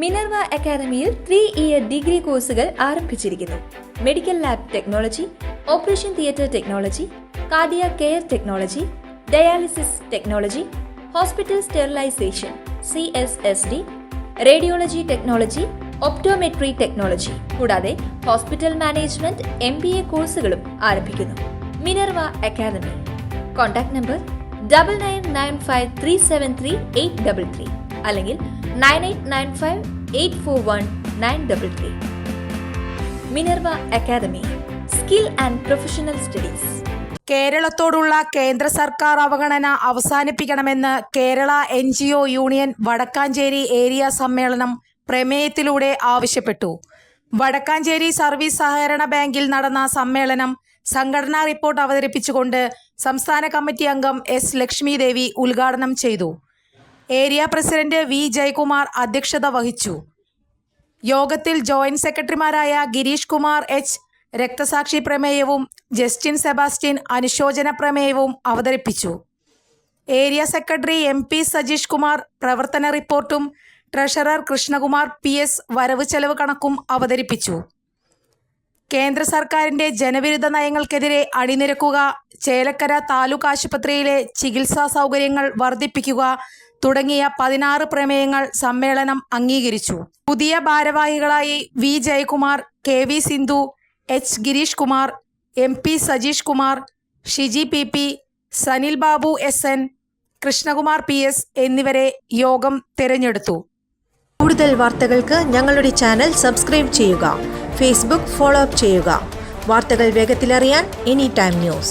Minerva അക്കാദമിയിൽ 3-ഇയർ degree കോഴ്സുകൾ ആരംഭിച്ചിരിക്കുന്നു. Medical lab technology, operation theatre technology, cardiac care technology, dialysis technology, hospital sterilisation (CSSD), radiology technology, optometry technology കൂടാതെ hospital management MBA കോഴ്സുകളും ആരംഭിക്കുന്നു. Minerva academy. Contact number 9995373833 അല്ലെങ്കിൽ 9895841933. Minerva academy, skill and professional studies. കേരളത്തോടുള്ള കേന്ദ്ര സർക്കാർ അവഗണന അവസാനിപ്പിക്കണമെന്ന് Kerala NGO union Vadakkanchery area സമ്മേളനം പ്രമേയത്തിലൂടെ ആവശ്യപ്പെട്ടു. വടക്കാഞ്ചേരി സർവീസ് സഹകരണ ബാങ്കിൽ നടന്ന സമ്മേളനം സംഘടനാ റിപ്പോർട്ട് അവതരിപ്പിച്ചുകൊണ്ട് സംസ്ഥാന കമ്മിറ്റി അംഗം S. ലക്ഷ്മി ദേവി ഉദ്ഘാടനം ചെയ്തു. Area president V. ജയകുമാർ അധ്യക്ഷത വഹിച്ചു. യോഗത്തിൽ ജോയിന്റ് സെക്രട്ടറിമാരായ ഗിരീഷ് കുമാർ H. രക്തസാക്ഷി പ്രമേയവും ജസ്റ്റിൻ സെബാസ്റ്റ്യൻ അനുശോചന പ്രമേയവും അവതരിപ്പിച്ചു. Area secretary MP Sajeesh Kumar പ്രവർത്തന റിപ്പോർട്ടും ട്രഷറർ കൃഷ്ണകുമാർ PS വരവ് ചെലവ് കണക്കും അവതരിപ്പിച്ചു. കേന്ദ്ര സർക്കാരിന്റെ ജനവിരുദ്ധ നയങ്ങൾക്കെതിരെ അണിനിരക്കുക, ചേലക്കര താലൂക്ക് ആശുപത്രിയിലെ ചികിത്സാ സൗകര്യങ്ങൾ വർദ്ധിപ്പിക്കുക തുടങ്ങിയ 16 പ്രമേയങ്ങൾ സമ്മേളനം അംഗീകരിച്ചു. പുതിയ ഭാരവാഹികളായി V. Jayakumar, KV Sindhu, H. Girish Kumar, MP Sajeesh Kumar, Shiji PP, Sanil Babu SN, Krishnakumar PS എന്നിവരെ യോഗം തിരഞ്ഞെടുത്തു. കൂടുതൽ വാർത്തകൾക്ക് ഞങ്ങളുടെ ചാനൽ സബ്സ്ക്രൈബ് ചെയ്യുക. ഫേസ്ബുക്ക് ഫോളോ അപ്പ് ചെയ്യുക. വാർത്തകൾ വേഗത്തിലറിയാൻ Anytime News.